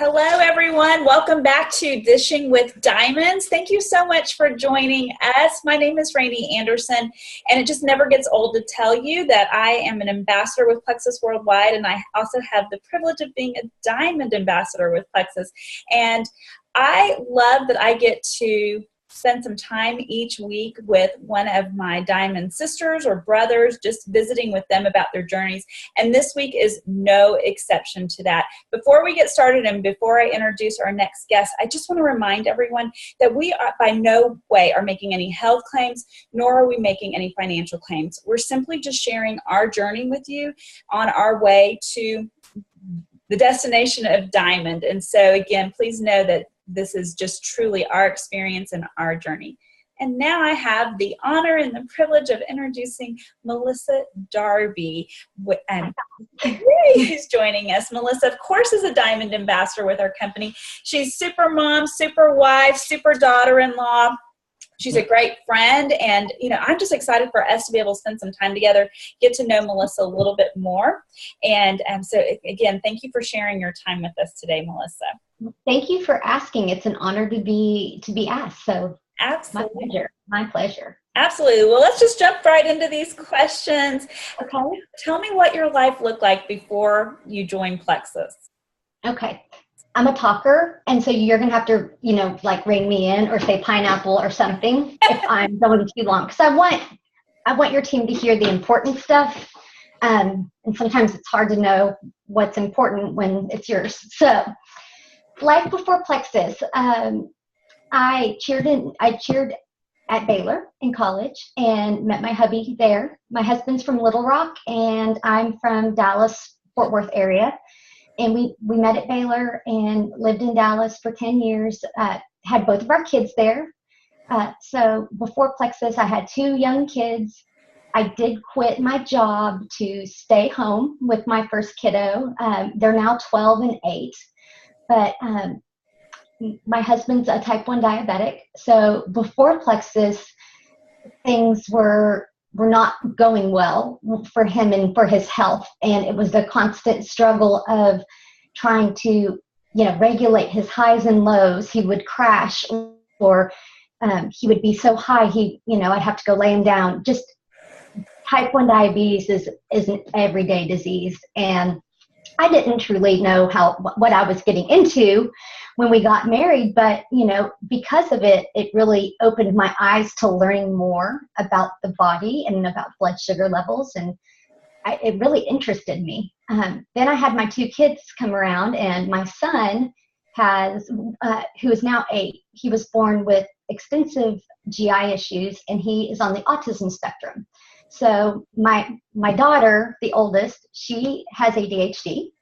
Hello, everyone. Welcome back to Dishing with Diamonds. Thank you so much for joining us. My name is Rainey Anderson, and it just never gets old to tell you that I am an ambassador with Plexus Worldwide, and I also have the privilege of being a diamond ambassador with Plexus. And I love that I get to spend some time each week with one of my diamond sisters or brothers, just visiting with them about their journeys. And this week is no exception to that. Before we get started and before I introduce our next guest, I just want to remind everyone that we are by no way are making any health claims, nor are we making any financial claims. We're simply just sharing our journey with you on our way to the destination of diamond. And so again, please know that this is just truly our experience and our journey. And now I have the honor and the privilege of introducing Melissa Darby. Who's joining us. Melissa, of course, is a diamond ambassador with our company. She's super mom, super wife, super daughter-in-law. She's a great friend, and I'm just excited for us to be able to spend some time together, get to know Melissa a little bit more. And so again, thank you for sharing your time with us today, Melissa. Thank you for asking. It's an honor to be asked. So absolutely, my pleasure. Absolutely. Well, let's just jump right into these questions. Okay. Tell me what your life looked like before you joined Plexus. Okay. I'm a talker, and so you're going to have to, like rein me in or say pineapple or something if I'm going too long. Because I want your team to hear the important stuff. And sometimes it's hard to know what's important when it's yours. So, life before Plexus, I cheered at Baylor in college and met my hubby there. My husband's from Little Rock, and I'm from Dallas, Fort Worth area. And we met at Baylor and lived in Dallas for 10 years, had both of our kids there. So before Plexus, I had 2 young kids. I did quit my job to stay home with my first kiddo. They're now 12 and 8. But my husband's a type 1 diabetic. So before Plexus, things were not going well for him and for his health. And it was the constant struggle of trying to, regulate his highs and lows. He would crash, or he would be so high, I'd have to go lay him down. Just type 1 diabetes is an everyday disease. And I didn't truly know what I was getting into when we got married, but because of it, it really opened my eyes to learning more about the body and about blood sugar levels, and it really interested me. Then I had my 2 kids come around, and my son who is now 8. He was born with extensive GI issues, and he is on the autism spectrum. So my daughter, the oldest, she has ADHD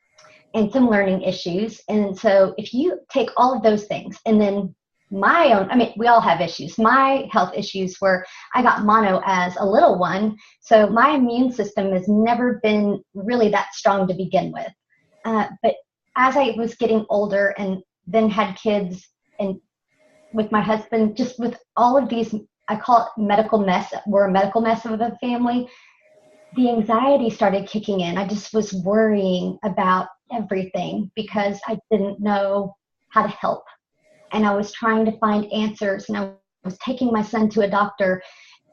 and some learning issues. And so if you take all of those things, and then we all have issues. My health issues were I got mono as a little one. So my immune system has never been really that strong to begin with. But as I was getting older and then had kids, and with my husband, just with all of these, I call it medical mess. We're a medical mess of a family. The anxiety started kicking in. I just was worrying about everything because I didn't know how to help. And I was trying to find answers, and I was taking my son to a doctor,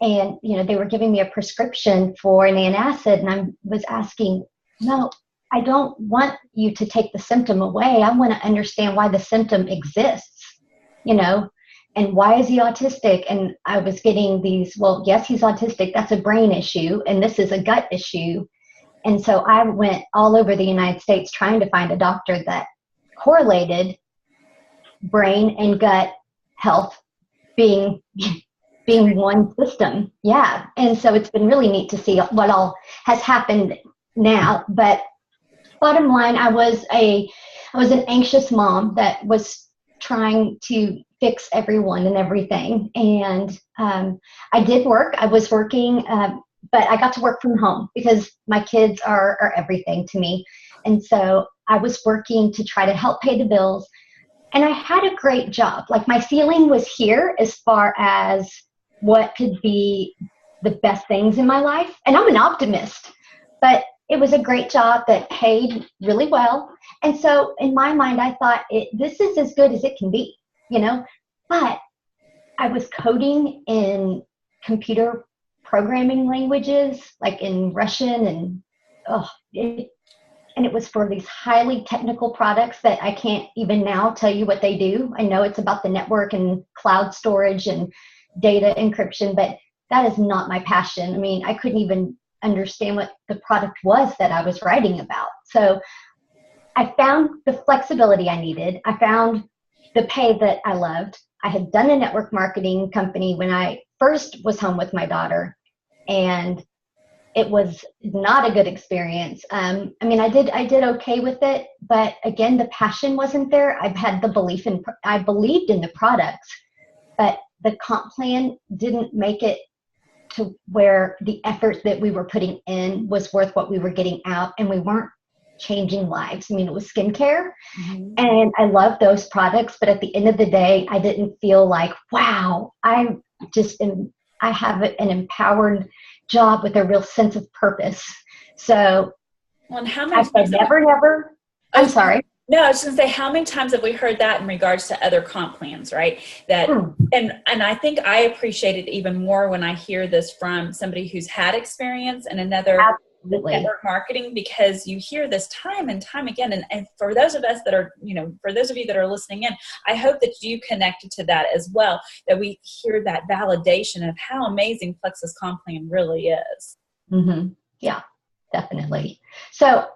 and, they were giving me a prescription for an antacid, and I was asking, no, I don't want you to take the symptom away. I want to understand why the symptom exists, and why is he autistic? And I was getting these, well, yes, he's autistic. That's a brain issue, and this is a gut issue. And so I went all over the United States trying to find a doctor that correlated brain and gut health being one system. Yeah. And so it's been really neat to see what all has happened now. But bottom line, I was an anxious mom that was trying to fix everyone and everything. And I did work. I was working, but I got to work from home because my kids are everything to me. And so I was working to try to help pay the bills. And I had a great job. Like, my ceiling was here as far as what could be the best things in my life. And I'm an optimist, but it was a great job that paid really well. And so in my mind, I thought this is as good as it can be, you know, but I was coding in computer programming languages, like in Russian, and it was for these highly technical products that I can't even now tell you what they do. I know it's about the network and cloud storage and data encryption, but that is not my passion. I mean, I couldn't even understand what the product was that I was writing about. So I found the flexibility I needed. I found the pay that I loved. I had done a network marketing company when I first was home with my daughter, and it was not a good experience. I mean, I did okay with it, but again, the passion wasn't there. I believed in the products, but the comp plan didn't make it to where the effort that we were putting in was worth what we were getting out, and we weren't changing lives. I mean, it was skincare, and I love those products, but at the end of the day, I didn't feel like, wow, I have an empowered job with a real sense of purpose. So and how many I said never. I'm sorry. No, I was going to say, how many times have we heard that in regards to other comp plans, right? That, and I think I appreciate it even more when I hear this from somebody who's had experience in another network marketing, because you hear this time and time again. And for those of us that are, for those of you that are listening in, I hope that you connected to that as well, that we hear that validation of how amazing Plexus Comp Plan really is. Mm-hmm. Yeah, definitely. So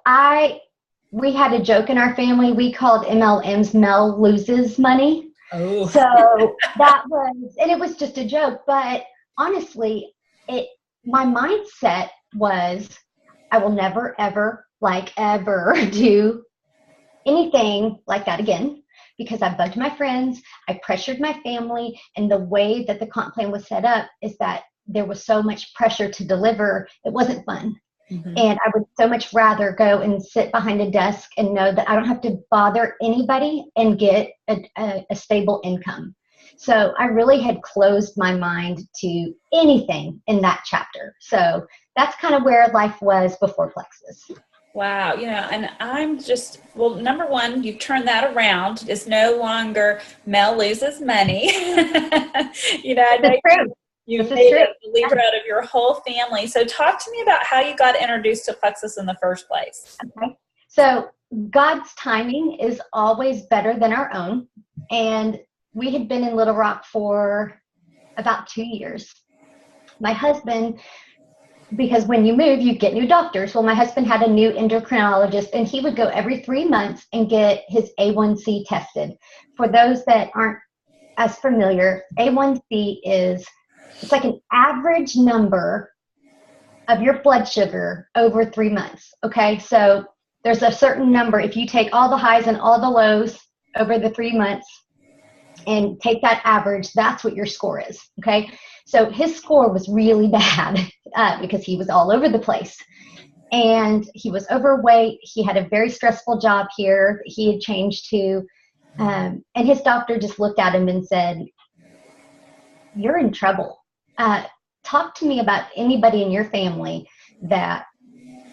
we had a joke in our family. We called MLMs Mel Loses Money. Oh. So and it was just a joke, but honestly, my mindset was, I will never, ever do anything like that again, because I bugged my friends, I pressured my family, and the way that the comp plan was set up is that there was so much pressure to deliver, it wasn't fun. Mm-hmm. And I would so much rather go and sit behind a desk and know that I don't have to bother anybody and get a stable income. So I really had closed my mind to anything in that chapter. So that's kind of where life was before Plexus. Wow. And I'm just, number one, you've turned that around. It's no longer Mel loses money. I know you've made a believer out of your whole family. So talk to me about how you got introduced to Plexus in the first place. Okay. So God's timing is always better than our own. And we had been in Little Rock for about 2 years. My husband, because when you move, you get new doctors. Well, my husband had a new endocrinologist, and he would go every 3 months and get his A1C tested. For those that aren't as familiar, A1C it's like an average number of your blood sugar over 3 months. Okay, so there's a certain number. If you take all the highs and all the lows over the 3 months and take that average, that's what your score is. Okay, so his score was really bad because he was all over the place. And he was overweight. He had a very stressful job here that he had changed to. And his doctor just looked at him and said, "You're in trouble. Talk to me about anybody in your family that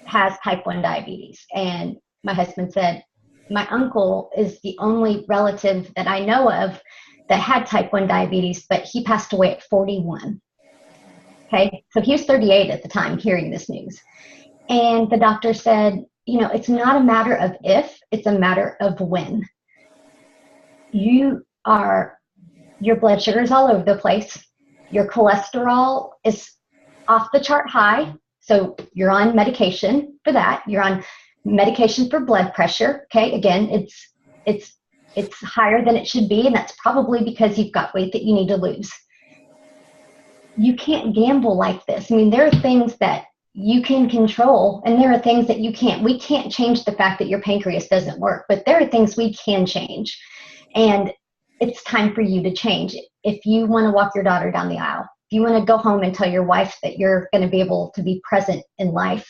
has type 1 diabetes." And my husband said, "My uncle is the only relative that I know of that had type 1 diabetes, but he passed away at 41. Okay, so he was 38 at the time hearing this news. And the doctor said, it's not a matter of if, it's a matter of when. Your blood sugar is all over the place. Your cholesterol is off the chart high. So you're on medication for that. You're on medication for blood pressure. Okay, again, it's higher than it should be, and that's probably because you've got weight that you need to lose. You can't gamble like this. I mean, there are things that you can control, and there are things that you can't. We can't change the fact that your pancreas doesn't work, but there are things we can change. And it's time for you to change. If you want to walk your daughter down the aisle, if you want to go home and tell your wife that you're going to be able to be present in life,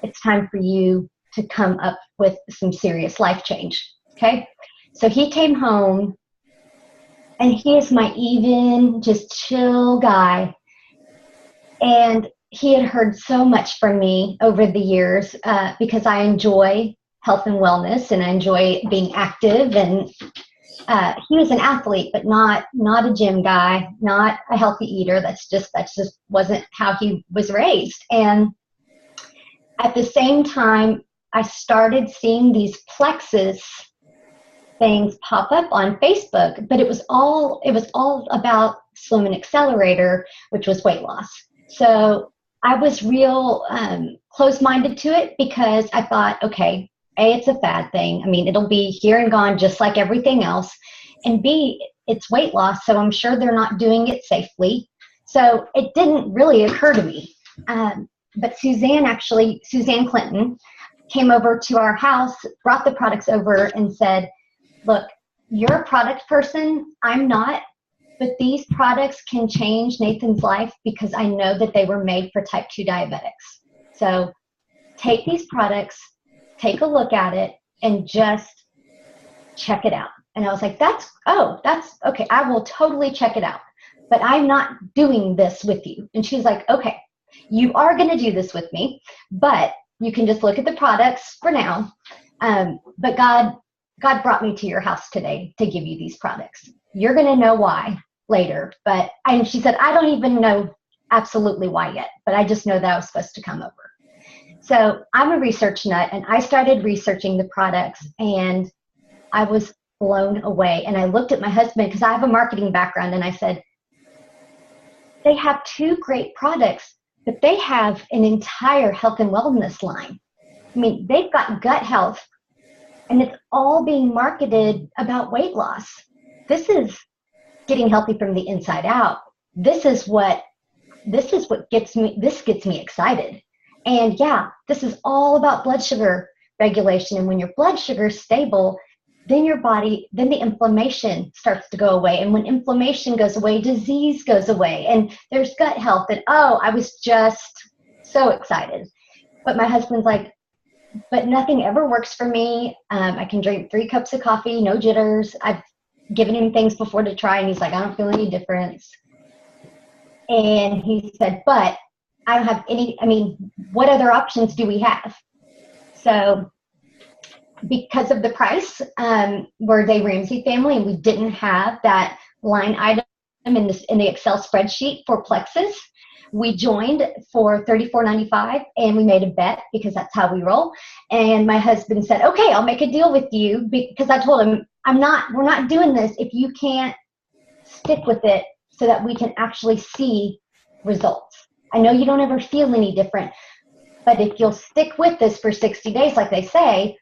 it's time for you to come up with some serious life change. Okay? So he came home, and he is my even, just chill guy. And he had heard so much from me over the years because I enjoy health and wellness and I enjoy being active. And he was an athlete, but not a gym guy, not a healthy eater. That just wasn't how he was raised. And at the same time, I started seeing these plexus things pop up on Facebook, but it was all about Slim and Accelerator, which was weight loss. So I was real closed-minded to it because I thought, okay, A, it's a fad thing. I mean, it'll be here and gone just like everything else. And B, it's weight loss, so I'm sure they're not doing it safely. So it didn't really occur to me. But Suzanne Clinton came over to our house, brought the products over and said, look, you're a product person, I'm not, but these products can change Nathan's life because I know that they were made for type 2 diabetics. So take these products, take a look at it, and just check it out. And I was like, that's okay. I will totally check it out, but I'm not doing this with you. And she's like, okay, you are going to do this with me, but you can just look at the products for now. But God brought me to your house today to give you these products. You're going to know why later. And she said, I don't even know absolutely why yet, but I just know that I was supposed to come over. So I'm a research nut, and I started researching the products, and I was blown away. And I looked at my husband because I have a marketing background, and I said, they have 2 great products, but they have an entire health and wellness line. I mean, they've got gut health, and it's all being marketed about weight loss. This is getting healthy from the inside out. This is what gets me excited. And yeah, this is all about blood sugar regulation. And when your blood sugar is stable, then the inflammation starts to go away. And when inflammation goes away, disease goes away. And there's gut health. And I was just so excited. But my husband's like, but nothing ever works for me. I can drink 3 cups of coffee, no jitters. I've given him things before to try, and he's like, I don't feel any difference. And he said, but I don't have what other options do we have? So because of the price, we're a Dave Ramsey family, and we didn't have that line item in the Excel spreadsheet for Plexus. We joined for $34.95, and we made a bet because that's how we roll. And my husband said, okay, I'll make a deal with you, because I told him, we're not doing this if you can't stick with it so that we can actually see results. I know you don't ever feel any different, but if you'll stick with this for 60 days, like they say,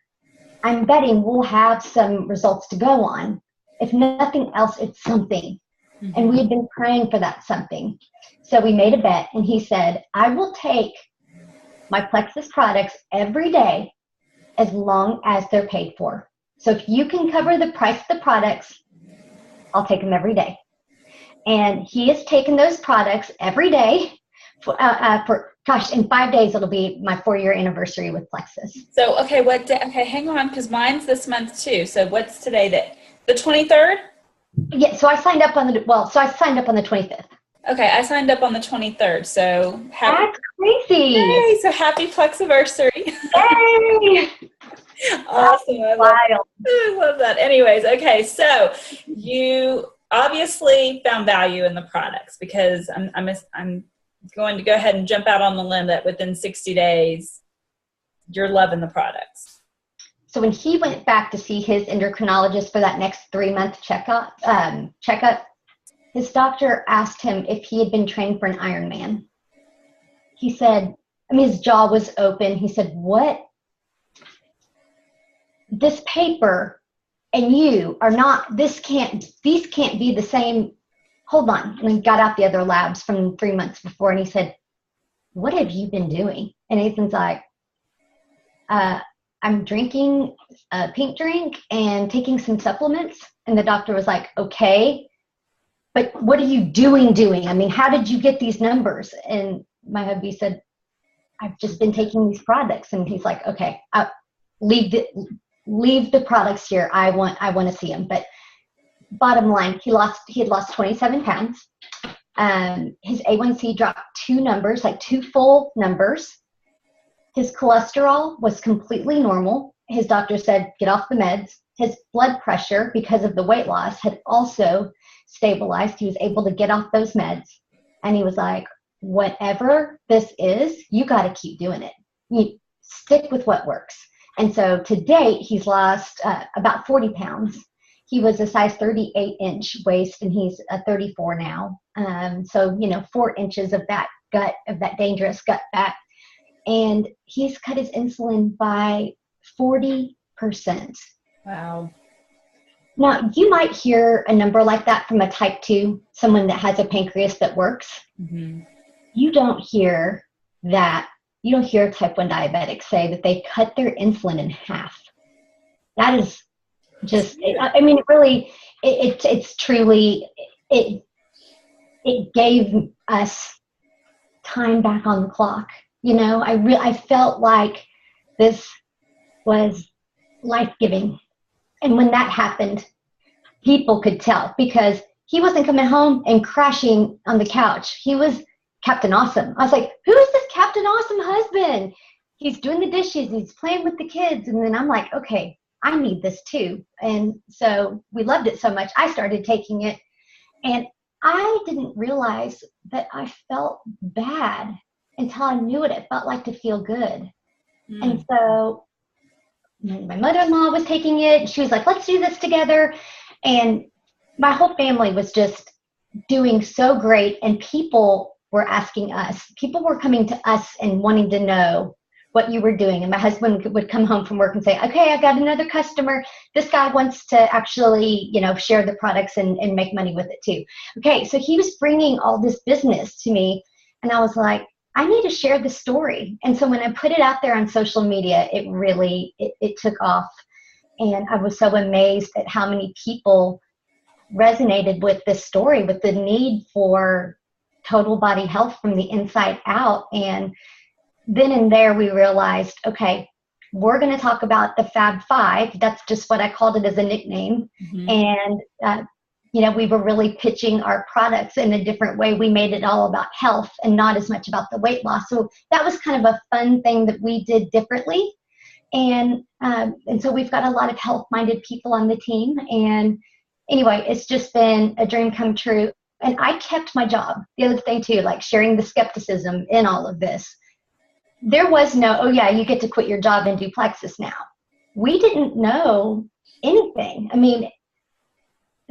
I'm betting we'll have some results to go on. If nothing else, it's something. Mm-hmm. And we had been praying for that something. So we made a bet, and he said, I will take my Plexus products every day as long as they're paid for. So if you can cover the price of the products, I'll take them every day. And he has taken those products every day in 5 days, it'll be my 4-year anniversary with Plexus. So, okay, hang on, because mine's this month too. So what's today? The 23rd? Yeah, so I signed up on the 25th. Okay, I signed up on the 23rd, so that's crazy. Yay, so happy Plexiversary. Yay! Awesome. I love that. Anyways, okay, so you obviously found value in the products, because I'm going to go ahead and jump out on the limb that within 60 days, you're loving the products. So when he went back to see his endocrinologist for that next 3-month checkup, his doctor asked him if he had been trained for an Ironman. He said, his jaw was open. He said, what? This paper and you are not, these can't be the same. Hold on. And he got out the other labs from 3 months before, and he said, what have you been doing? And Nathan's like, I'm drinking a pink drink and taking some supplements. And the doctor was like, okay, but what are you doing? I mean, how did you get these numbers? And my hubby said, I've just been taking these products. And he's like, okay, leave the products here. I want to see them. But bottom line, he had lost 27 pounds. His A1C dropped 2 numbers, like 2 full numbers. His cholesterol was completely normal. His doctor said, get off the meds. His blood pressure, because of the weight loss, had also stabilized. He was able to get off those meds. And he was like, whatever this is, you got to keep doing it. You stick with what works. And so to date, he's lost about 40 pounds. He was a size 38-inch waist, and he's a 34 now. So, 4 inches of that gut, of that dangerous gut fat. And he's cut his insulin by 40%. Wow. Now, you might hear a number like that from a type 2, someone that has a pancreas that works. Mm-hmm. You don't hear that. You don't hear type 1 diabetics say that they cut their insulin in half. That is just, it's truly, it gave us time back on the clock. I felt like this was life-giving. And when that happened, people could tell, because he wasn't coming home and crashing on the couch. He was Captain Awesome. I was like, who is this Captain Awesome husband? He's doing the dishes, he's playing with the kids. And then I'm like, okay, I need this too. And so we loved it so much, I started taking it. And I didn't realize that I felt bad until I knew what it felt like to feel good. Mm. And so my mother-in-law was taking it. She was like, let's do this together. And my whole family was just doing so great. And people were asking us. People were coming to us and wanting to know what you were doing. And my husband would come home from work and say, okay, I've got another customer. This guy wants to actually, share the products and make money with it too. Okay, so he was bringing all this business to me. And I was like, I need to share the story. And so when I put it out there on social media, it really, it took off. And I was so amazed at how many people resonated with this story, with the need for total body health from the inside out. And then and there we realized, okay, we're going to talk about the Fab Five. That's just what I called it as a nickname. Mm-hmm. And, we were really pitching our products in a different way. We made it all about health and not as much about the weight loss. So that was kind of a fun thing that we did differently. And so we've got a lot of health-minded people on the team. And anyway, it's just been a dream come true. And I kept my job. The other thing too, like sharing the skepticism in all of this. There was no, oh yeah, you get to quit your job and do Plexus now. We didn't know anything. I mean,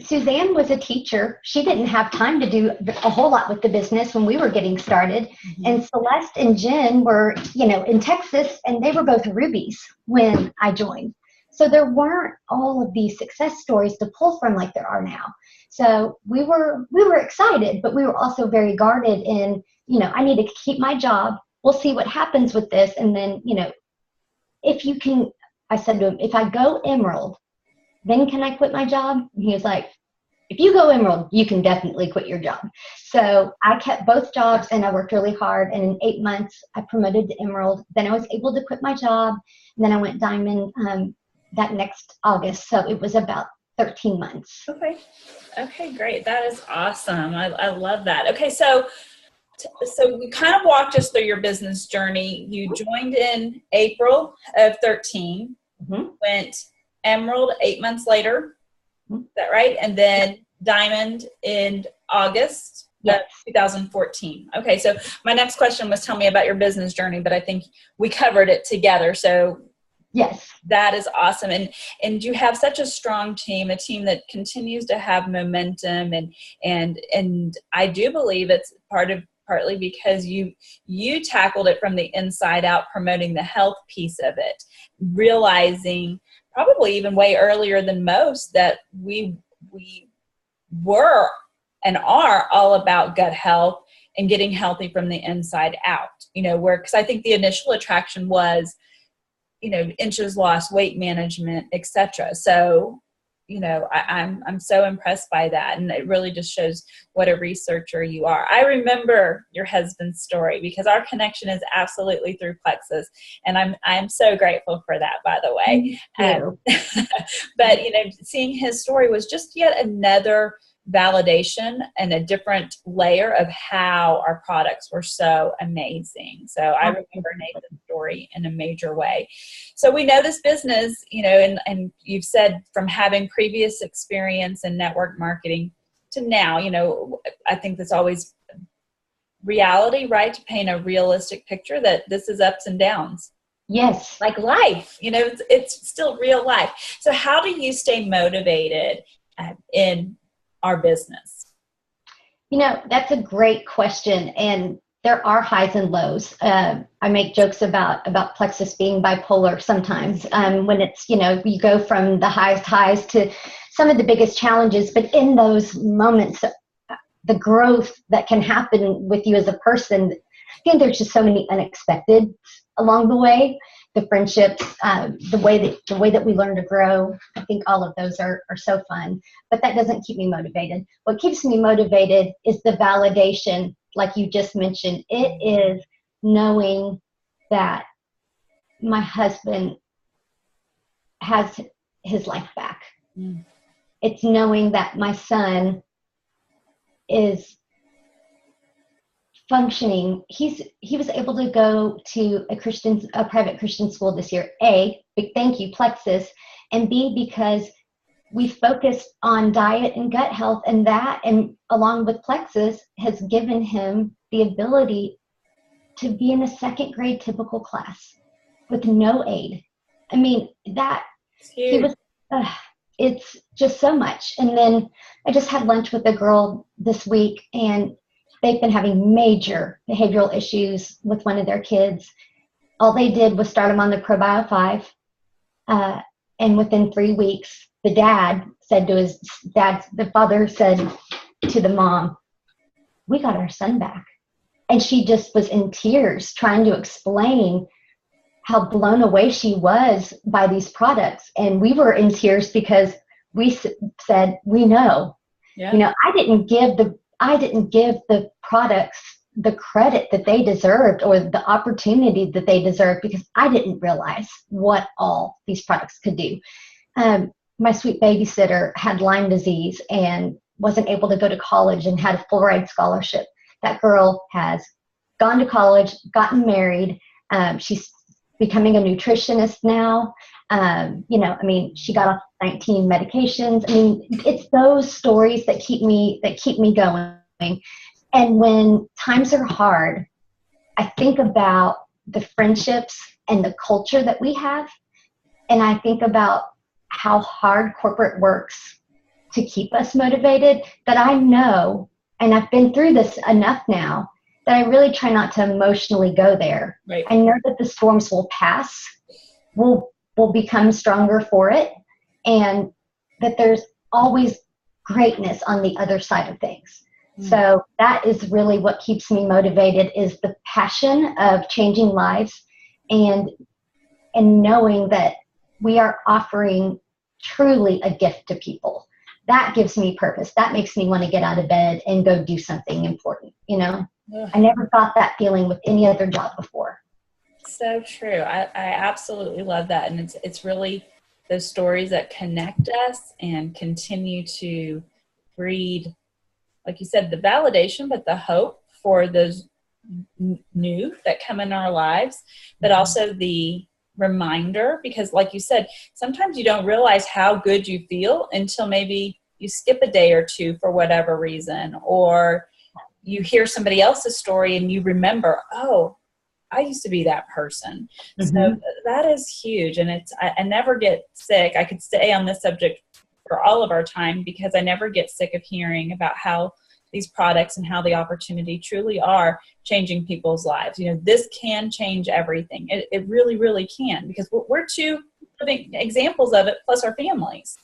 Suzanne was a teacher. She didn't have time to do a whole lot with the business when we were getting started. Mm-hmm. And Celeste and Jen were, in Texas, and they were both Rubies when I joined. So there weren't all of these success stories to pull from like there are now. So we were excited, but we were also very guarded in, I need to keep my job. We'll see what happens with this. And then, if you can, I said to him, if I go Emerald, then can I quit my job? And he was like, if you go Emerald, you can definitely quit your job. So I kept both jobs and I worked really hard. And in 8 months, I promoted to Emerald. Then I was able to quit my job. And then I went Diamond that next August. So it was about 13 months. Okay, great. That is awesome. I love that. Okay, so you kind of walked us through your business journey. You joined in April of 13, mm-hmm. went Emerald 8 months later. Mm-hmm. Is that right? And then Diamond in August of 2014. Okay, so my next question was tell me about your business journey, but I think we covered it together. So yes, that is awesome. And you have such a strong team, a team that continues to have momentum. And I do believe it's partly because you tackled it from the inside out, promoting the health piece of it, realizing probably even way earlier than most that we were and are all about gut health and getting healthy from the inside out, because I think the initial attraction was, inches lost, weight management, etc. So, I'm so impressed by that. And it really just shows what a researcher you are. I remember your husband's story because our connection is absolutely through Plexus. And I'm so grateful for that, by the way. But, seeing his story was just yet another validation and a different layer of how our products were so amazing. So I remember Nathan's story in a major way. So we know this business, and you've said from having previous experience in network marketing to now, I think that's always reality, right? To paint a realistic picture that this is ups and downs. Yes. Like life, it's still real life. So how do you stay motivated in our business? That's a great question. And there are highs and lows. I make jokes about Plexus being bipolar sometimes, when it's, you go from the highest highs to some of the biggest challenges. But in those moments, the growth that can happen with you as a person, I think there's just so many unexpected along the way. The friendships, the way that we learn to grow. I think all of those are so fun, but that doesn't keep me motivated. What keeps me motivated is the validation, like you just mentioned. It is knowing that my husband has his life back. Mm. It's knowing that my son is functioning. He was able to go to a private Christian school this year. A, big thank you, Plexus, and B, because we focused on diet and gut health, and along with Plexus has given him the ability to be in a second grade typical class with no aid. I mean, he was, it's just so much. And then I just had lunch with a girl this week, and they've been having major behavioral issues with one of their kids. All they did was start him on the ProBio 5. And within 3 weeks, the father said to the mom, "We got our son back." And she just was in tears trying to explain how blown away she was by these products. And we were in tears because we said, we know. Yeah. I didn't give the products the credit that they deserved or the opportunity that they deserved because I didn't realize what all these products could do. My sweet babysitter had Lyme disease and wasn't able to go to college and had a full ride scholarship. That girl has gone to college, gotten married. She's becoming a nutritionist now. She got off 19 medications. It's those stories that keep me going. And when times are hard, I think about the friendships and the culture that we have. And I think about how hard corporate works to keep us motivated, that I know, and I've been through this enough now, that I really try not to emotionally go there. Right. I know that the storms will pass. We'll become stronger for it, and that there's always greatness on the other side of things. Mm. So that is really what keeps me motivated, is the passion of changing lives and knowing that we are offering truly a gift to people. That gives me purpose. That makes me want to get out of bed and go do something important, Yeah. I never got that feeling with any other job before. So true. I absolutely love that. And it's really those stories that connect us and continue to breed, like you said, the validation, but the hope for those new that come in our lives, but also the reminder, because like you said, sometimes you don't realize how good you feel until maybe you skip a day or two for whatever reason, or you hear somebody else's story and you remember, oh, I used to be that person. Mm-hmm. So that is huge. And I never get sick. I could stay on this subject for all of our time because I never get sick of hearing about how these products and how the opportunity truly are changing people's lives. This can change everything. It really, really can, because we're two living examples of it, plus our families.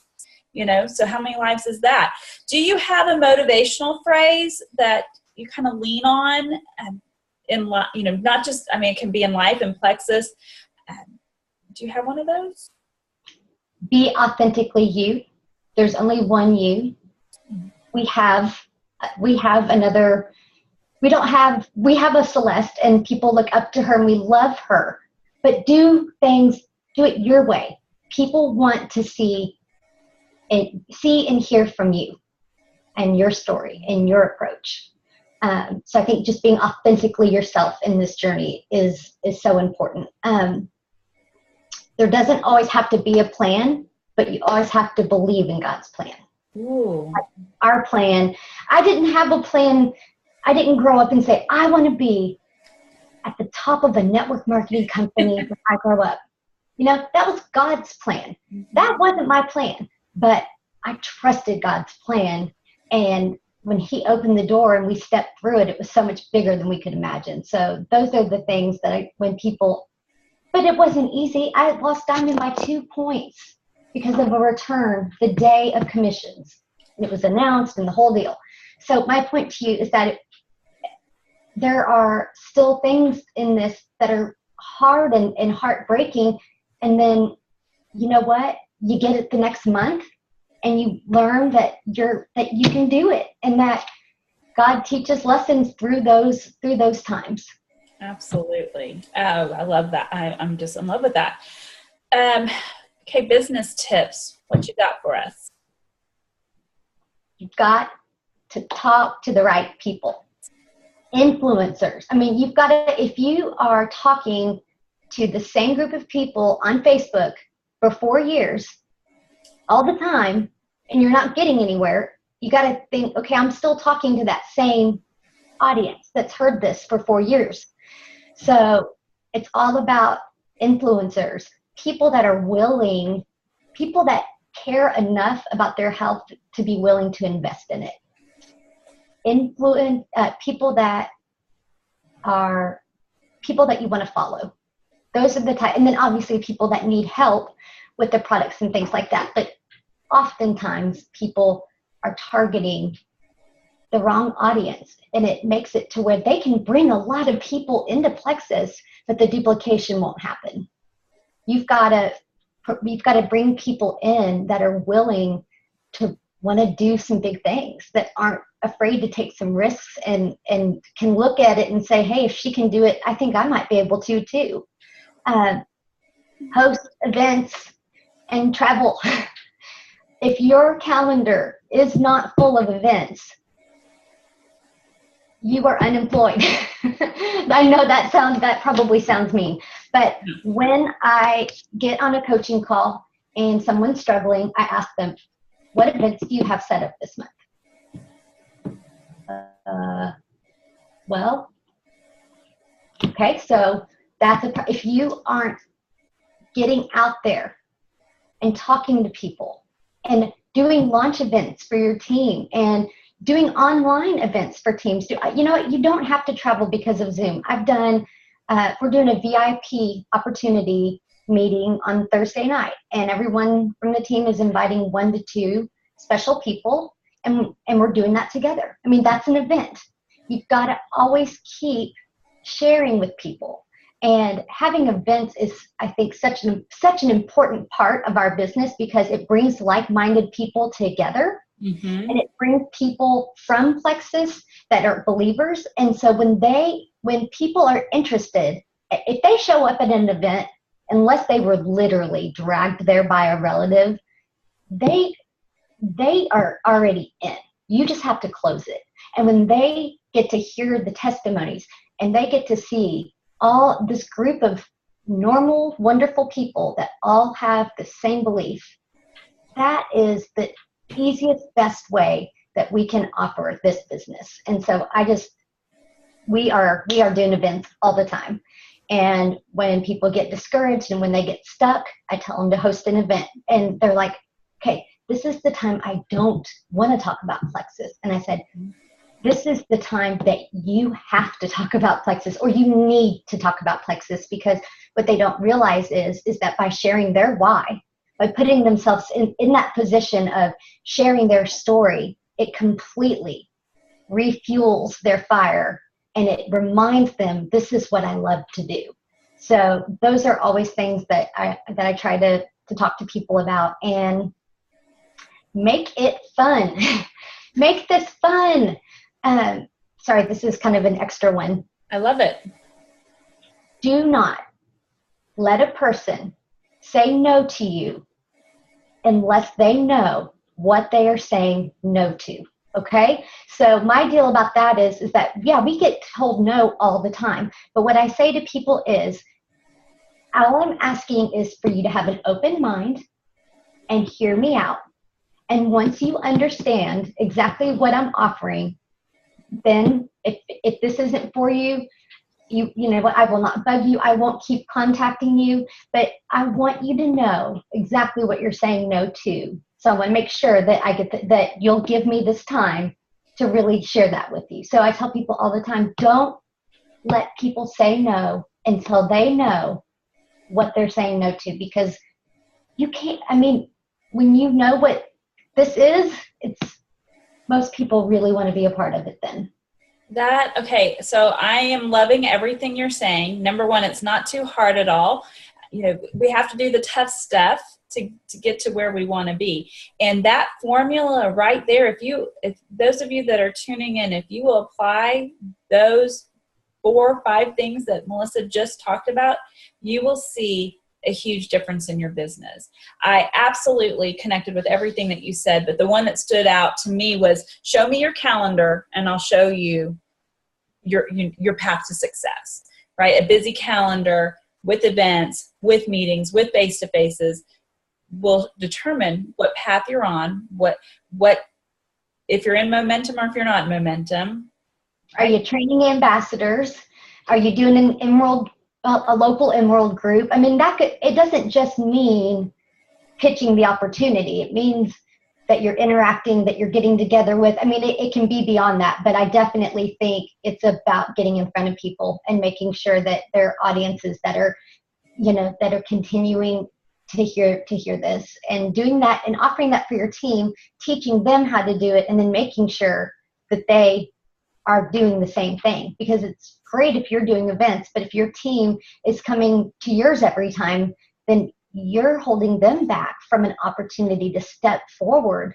So how many lives is that? Do you have a motivational phrase that you kind of lean on in, not just, it can be in life and Plexus. Do you have one of those? Be authentically you. There's only one you. We have a Celeste, and people look up to her and we love her, but do it your way. People want to see and hear from you. and your story and your approach. So I think just being authentically yourself in this journey is so important. There doesn't always have to be a plan, but you always have to believe in God's plan. Ooh. Like our plan, I didn't have a plan. I didn't grow up and say, I want to be at the top of a network marketing company when I grow up. That was God's plan. That wasn't my plan, but I trusted God's plan. And when he opened the door and we stepped through it, it was so much bigger than we could imagine. So those are the things that but it wasn't easy. I lost Diamond by 2 points because of a return the day of commissions. And it was announced and the whole deal. So my point to you is that there are still things in this that are hard and heartbreaking. And then, you know what? You get it the next month and you learn that you can do it, and that God teaches lessons through those times. Absolutely. Oh, I love that. I'm just in love with that. Okay, business tips. What you got for us? You've got to talk to the right people. Influencers. I mean, you've got to, if you are talking to the same group of people on Facebook for 4 years, all the time, and you're not getting anywhere, you got to think, okay, I'm still talking to that same audience that's heard this for 4 years. So it's all about influencers, people that are willing, people that care enough about their health to be willing to invest in it. People that are people that you want to follow. Those are the type, and then obviously people that need help with the products and things like that. But oftentimes people are targeting the wrong audience, and it makes it to where they can bring a lot of people into Plexus, but the duplication won't happen. You've got to bring people in that are willing to want to do some big things, that aren't afraid to take some risks and can look at it and say, hey, if she can do it, I think I might be able to too. Host events and travel. If your calendar is not full of events, you are unemployed. I know that probably sounds mean, but when I get on a coaching call and someone's struggling, I ask them, what events do you have set up this month? Well, okay, so if you aren't getting out there and talking to people and doing launch events for your team and doing online events for teams, you know what? You don't have to travel because of Zoom. We're doing a VIP opportunity meeting on Thursday night, and everyone from the team is inviting 1 to 2 special people, and we're doing that together. I mean, that's an event. You've got to always keep sharing with people. And having events is, I think, such an important part of our business, because it brings like-minded people together. Mm-hmm. And it brings people from Plexus that are believers. And so when people are interested, if they show up at an event, unless they were literally dragged there by a relative, they are already in. You just have to close it. And when they get to hear the testimonies and they get to see all this group of normal, wonderful people that all have the same belief, that is the easiest, best way that we can offer this business. And so we are doing events all the time. And when people get discouraged and when they get stuck, I tell them to host an event. And they're like, okay, this is the time I don't want to talk about Plexus. And I said, this is the time that you have to talk about Plexus, or you need to talk about Plexus, because what they don't realize is that by sharing their why, by putting themselves in that position of sharing their story, it completely refuels their fire, and it reminds them, this is what I love to do. So those are always things that I try to talk to people about, and make it fun. Make this fun. Sorry, this is kind of an extra one. I love it. Do not let a person say no to you unless they know what they are saying no to. Okay. So my deal about that is that, yeah, we get told no all the time. But what I say to people is, all I'm asking is for you to have an open mind and hear me out. And once you understand exactly what I'm offering, then if this isn't for you, you know what, I will not bug you. I won't keep contacting you, but I want you to know exactly what you're saying no to. So I want to make sure that I get that you'll give me this time to really share that with you. So I tell people all the time, don't let people say no until they know what they're saying no to, because you can't, I mean, when you know what this is, it's, most people really want to be a part of it then. Okay, so I am loving everything you're saying. Number one, it's not too hard at all. You know, we have to do the tough stuff to get to where we want to be. And that formula right there, if those of you that are tuning in, if you will apply those 4 or 5 things that Melissa just talked about, you will see a huge difference in your business. I absolutely connected with everything that you said, but the one that stood out to me was, show me your calendar and I'll show you your path to success, right? A busy calendar with events, with meetings, with face-to-faces will determine what path you're on, what if you're in momentum or if you're not in momentum. Are you training ambassadors? Are you doing an Emerald, a local Emerald group? I mean, it doesn't just mean pitching the opportunity. It means that you're interacting, that you're getting together with. I mean, it can be beyond that, but I definitely think it's about getting in front of people and making sure that there are audiences that are, you know, that are continuing to hear this, and doing that and offering that for your team, teaching them how to do it, and then making sure that they are doing the same thing. Because it's great if you're doing events, but if your team is coming to yours every time, then you're holding them back from an opportunity to step forward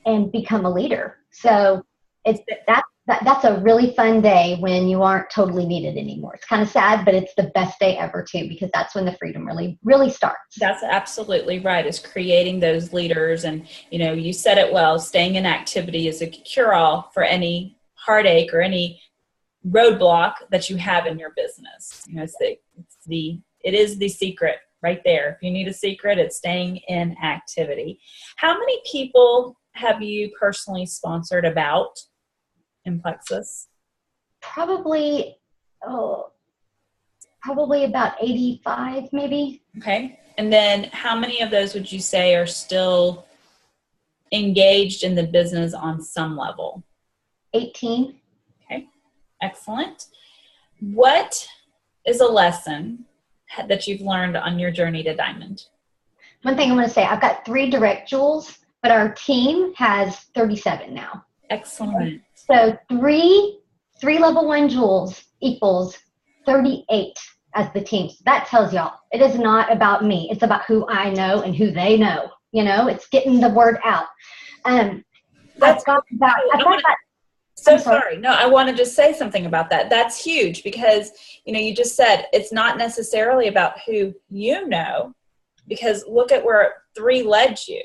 and become a leader. So that's a really fun day when you aren't totally needed anymore. It's kind of sad, but it's the best day ever too, because that's when the freedom really starts. That's absolutely right, is creating those leaders. And, you know, you said it well, staying in activity is a cure-all for any heartache or any roadblock that you have in your business. You know, it is the secret right there. If you need a secret, it's staying in activity. How many people have you personally sponsored about in Plexus? Probably about 85, maybe. Okay. And then how many of those would you say are still engaged in the business on some level? 18. Okay. Excellent. What is a lesson that you've learned on your journey to Diamond? One thing I'm going to say, I've got 3 direct jewels, but our team has 37 now. Excellent. So 3 level 1 jewels equals 38 as the team. So that tells y'all it is not about me. It's about who I know and who they know. You know, it's getting the word out. Sorry. No, I want to just say something about that. That's huge, because, you know, you just said it's not necessarily about who you know, because look at where 3 led you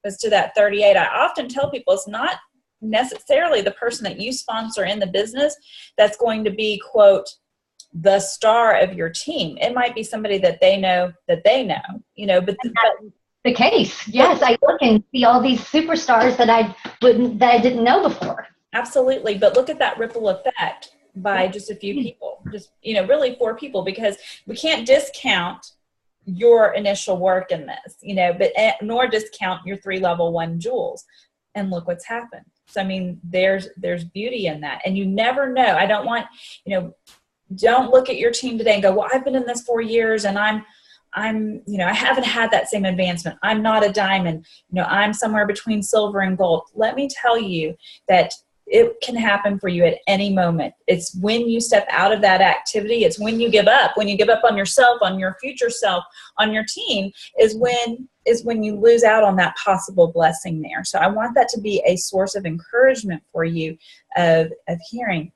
as to that 38. I often tell people it's not necessarily the person that you sponsor in the business that's going to be, quote, the star of your team. It might be somebody that they know, you know, but the case. Yes, I look and see all these superstars that I didn't know before. Absolutely. But look at that ripple effect by just a few people, just, you know, really 4 people, because we can't discount your initial work in this, you know, but nor discount your 3 level 1 jewels. And look what's happened. So, I mean, there's beauty in that. And you never know. I don't want, you know, don't look at your team today and go, well, I've been in this 4 years and I'm, you know, I haven't had that same advancement. I'm not a diamond. You know, I'm somewhere between silver and gold. Let me tell you that it can happen for you at any moment. It's when you step out of that activity. It's when you give up on yourself, on your future self, on your team, is when you lose out on that possible blessing there. So I want that to be a source of encouragement for you of hearing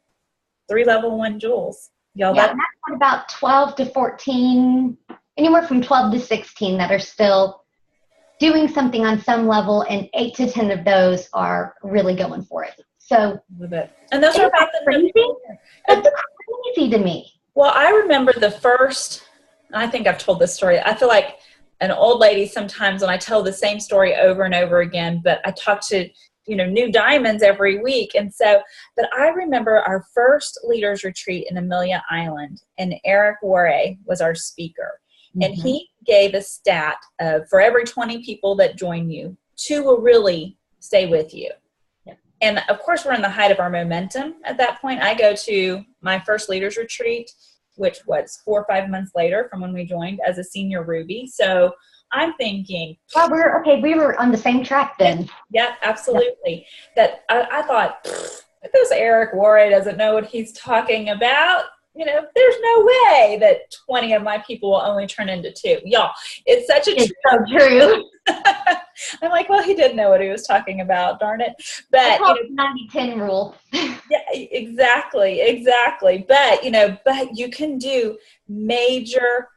3 level 1 jewels. Y'all, yeah, that's about 12 to 14, anywhere from 12 to 16 that are still doing something on some level, and 8 to 10 of those are really going for it. So, love it. And those are about the crazy. That's crazy to me. Well, I remember the first, I think I've told this story. I feel like an old lady sometimes when I tell the same story over and over again, but I talk to, new diamonds every week. And so, but I remember our first leaders retreat in Amelia Island, and Eric Warre was our speaker. And he gave a stat of for every 20 people that join you, 2 will really stay with you. And of course, we're in the height of our momentum at that point. I go to my first leaders retreat, which was 4 or 5 months later from when we joined as a senior Ruby. So I'm thinking, well, we were on the same track then. Yeah, absolutely. That I thought, if this Eric Warre doesn't know what he's talking about, there's no way that 20 of my people will only turn into 2. Y'all, it's such a It's so true. I'm like, well, he did know what he was talking about, darn it. But 90-10 rule. Yeah, exactly. But you can do major.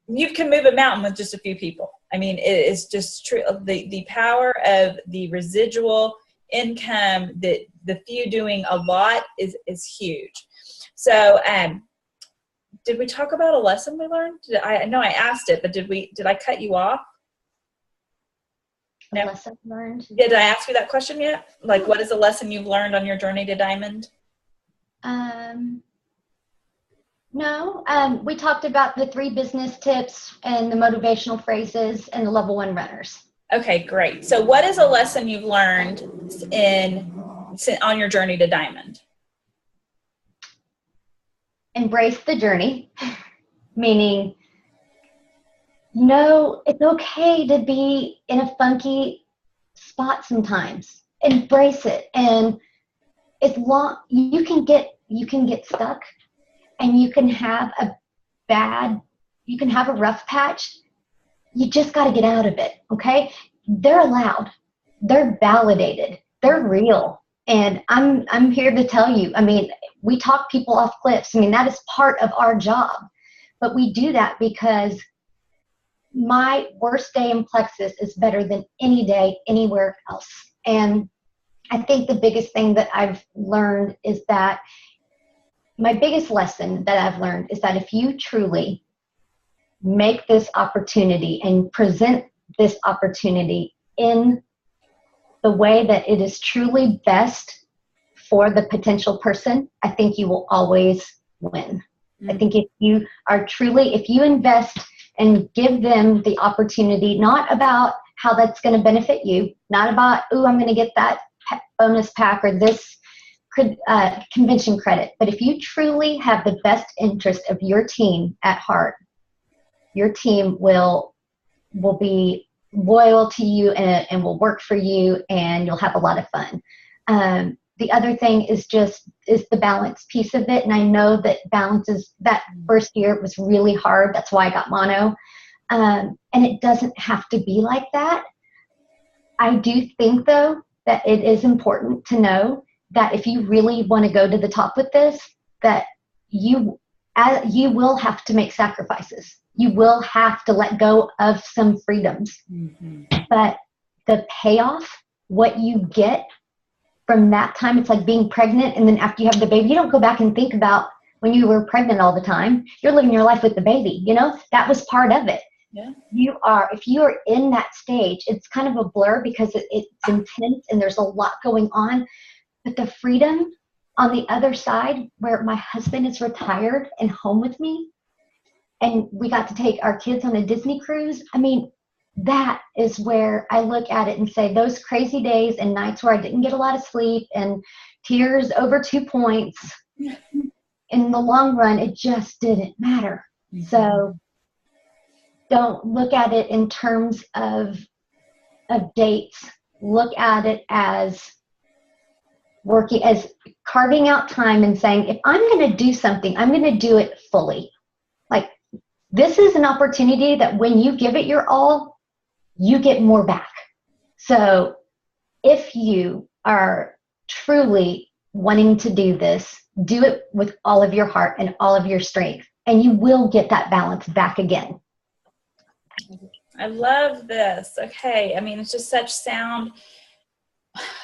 You can move a mountain with just a few people. I mean, it is just true. The power of the residual income, that the few doing a lot is huge. So, did we talk about a lesson we learned? I know I asked it, but did I cut you off? No. Lesson learned. Yeah, did I ask you that question yet? Like, what is a lesson you've learned on your journey to diamond? No. We talked about the 3 business tips and the motivational phrases and the level 1 runners. Okay, great. So what is a lesson you've learned on your journey to diamond? Embrace the journey, meaning it's okay to be in a funky spot sometimes. Embrace it. And as long you can get stuck, and you can have a rough patch. You just got to get out of it. Okay. They're allowed. They're validated. They're real. And I'm here to tell you, I mean, we talk people off cliffs. I mean, that is part of our job, but we do that because my worst day in plexus is better than any day anywhere else. And I think the biggest thing that I've learned is that my biggest lesson that I've learned is that if you truly make this opportunity and present this opportunity in the way that it is truly best for the potential person, I think you will always win. I think if you invest and give them the opportunity, not about how that's going to benefit you, not about, I'm going to get that bonus pack or this convention credit. But if you truly have the best interest of your team at heart, your team will be loyal to you and will work for you, and you'll have a lot of fun. The other thing is the balance piece of it. And I know that that first year was really hard. That's why I got mono. And it doesn't have to be like that. I do think, though, that it is important to know that if you really want to go to the top with this, that you will have to make sacrifices. You will have to let go of some freedoms. Mm-hmm. But the payoff, what you get from that time, it's like being pregnant, and then after you have the baby, you don't go back and think about when you were pregnant all the time. You're living your life with the baby, that was part of it. Yeah. If you are in that stage, it's kind of a blur because it's intense and there's a lot going on. But the freedom on the other side, where my husband is retired and home with me, and we got to take our kids on a Disney cruise, I mean, that is where I look at it and say those crazy days and nights where I didn't get a lot of sleep and tears over 2 points, in the long run, it just didn't matter. Mm-hmm. So don't look at it in terms of dates. Look at it as carving out time and saying, if I'm going to do something, I'm going to do it fully. Like, this is an opportunity that when you give it your all, you get more back. So if you are truly wanting to do this, do it with all of your heart and all of your strength, and you will get that balance back again. I love this. Okay. I mean, it's just such sound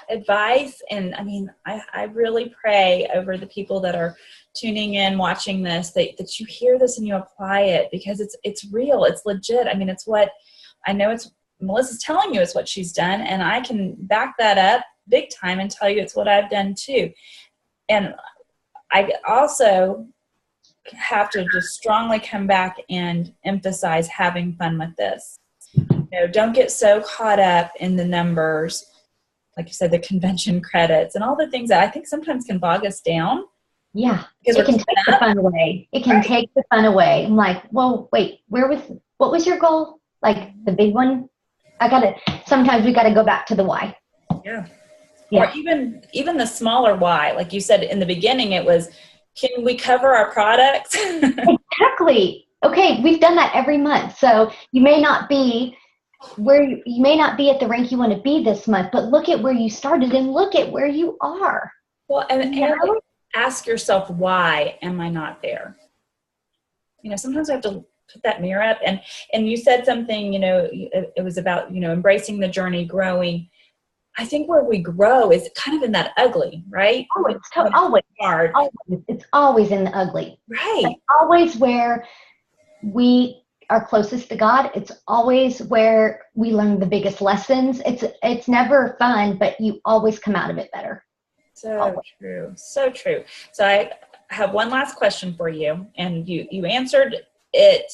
advice. And I mean, I really pray over the people that are tuning in, watching this, that you hear this and you apply it, because it's real. It's legit. I mean, it's what I know Melissa's telling you is what she's done. And I can back that up big time and tell you it's what I've done too. And I also have to just strongly come back and emphasize having fun with this. Don't get so caught up in the numbers, like you said, the convention credits and all the things that I think sometimes can bog us down. Yeah, it can take the fun away. It can take the fun away. I'm like, well, wait, what was your goal? Like the big one? Sometimes we got to go back to the why. Yeah. Or even the smaller why. Like you said in the beginning, it was, can we cover our products? Exactly. Okay, we've done that every month. So you may not be at the rank you want to be this month, but look at where you started and look at where you are. Well, and ask yourself, why am I not there? Sometimes I have to put that mirror up. And you said something, it was about, embracing the journey, growing. I think where we grow is kind of in that ugly, right? Oh, it's always hard. It's always in the ugly. Right. It's always where we are closest to God. It's always where we learn the biggest lessons. It's never fun, but you always come out of it better. So true. So true. So I have one last question for you, and you answered it,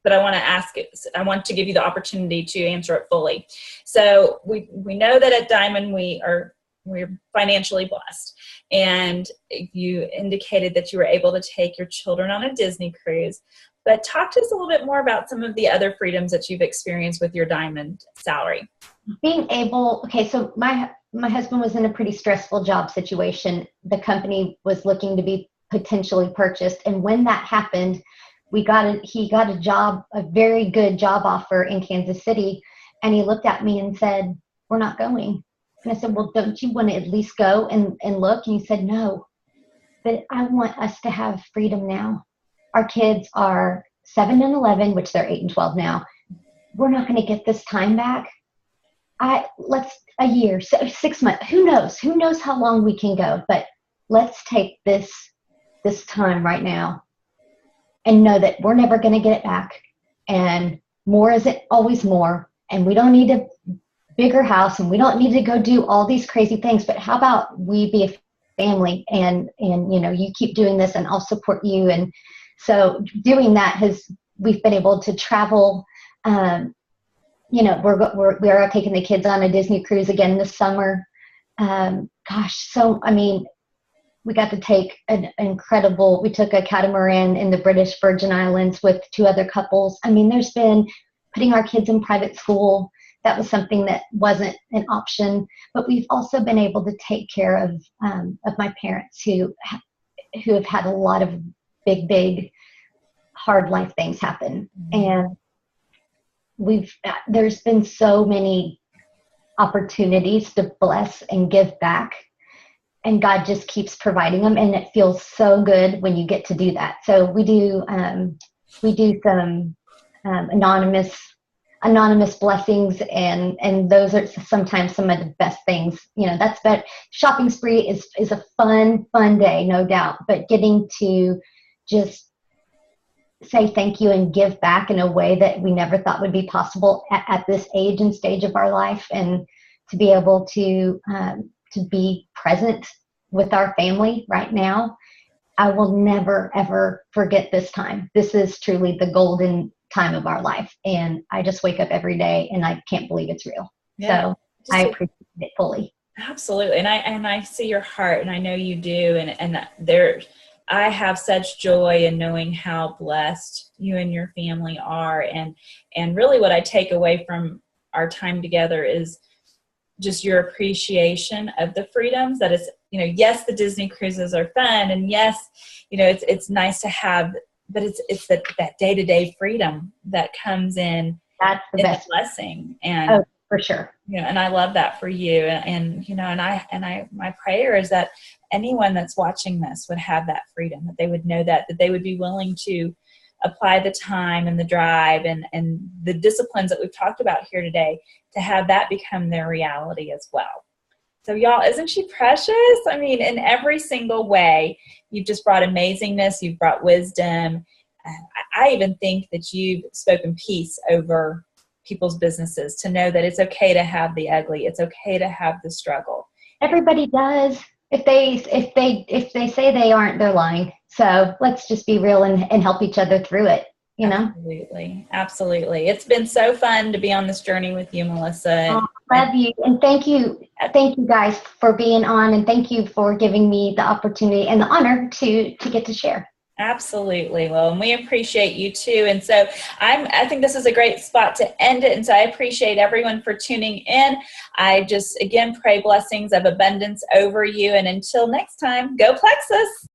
but I want to ask it. I want to give you the opportunity to answer it fully. So we know that at Diamond we're financially blessed, and you indicated that you were able to take your children on a Disney cruise. But talk to us a little bit more about some of the other freedoms that you've experienced with your Diamond salary. So my husband was in a pretty stressful job situation. The company was looking to be potentially purchased, and when that happened, he got a very good job offer in Kansas City, and he looked at me and said, "We're not going." And I said, "Well, don't you want to at least go and look?" And he said, "No, but I want us to have freedom now. Our kids are 7 and 11, which they're 8 and 12 now. We're not going to get this time back. Let's a year, 6 months. Who knows how long we can go, but let's take this time right now and know that we're never going to get it back. And more isn't always more. And we don't need a bigger house, and we don't need to go do all these crazy things. But how about we be a family, and you keep doing this and I'll support you." And so doing that we've been able to travel. We are taking the kids on a Disney cruise again this summer. We got to take we took a catamaran in the British Virgin Islands with 2 other couples. I mean, there's been putting our kids in private school. That was something that wasn't an option, but we've also been able to take care of my parents who have had a lot of big, hard life things happen. And there's been so many opportunities to bless and give back, and God just keeps providing them, and it feels so good when you get to do that. So we do some anonymous blessings, and those are sometimes some of the best things. That shopping spree is a fun day, no doubt, but getting to just say thank you and give back in a way that we never thought would be possible at this age and stage of our life, and to be able to be present with our family right now. I will never, ever forget this time. This is truly the golden time of our life. And I just wake up every day and I can't believe it's real. Yeah. So I appreciate it fully. Absolutely. And I see your heart, and I know you do. And I have such joy in knowing how blessed you and your family are. And really what I take away from our time together is just your appreciation of the freedoms that is, yes, the Disney cruises are fun, and yes, it's nice to have, but it's that day-to-day freedom that comes in. That's the best blessing. And for sure. And I love that for you. And my prayer is that anyone that's watching this would have that freedom, that they would know that they would be willing to apply the time and the drive and the disciplines that we've talked about here today to have that become their reality as well. So y'all, isn't she precious? I mean, in every single way, you've just brought amazingness, you've brought wisdom. I even think that you've spoken peace over people's businesses to know that it's okay to have the ugly. It's okay to have the struggle. Everybody does. If they say they aren't, they're lying. So let's just be real and help each other through it. You know? Absolutely. Absolutely. It's been so fun to be on this journey with you, Melissa. Love you. And thank you guys for being on, and thank you for giving me the opportunity and the honor to get to share. Absolutely. Well, and we appreciate you too. And so I think this is a great spot to end it. And so I appreciate everyone for tuning in. I just, again, pray blessings of abundance over you. And until next time, go Plexus.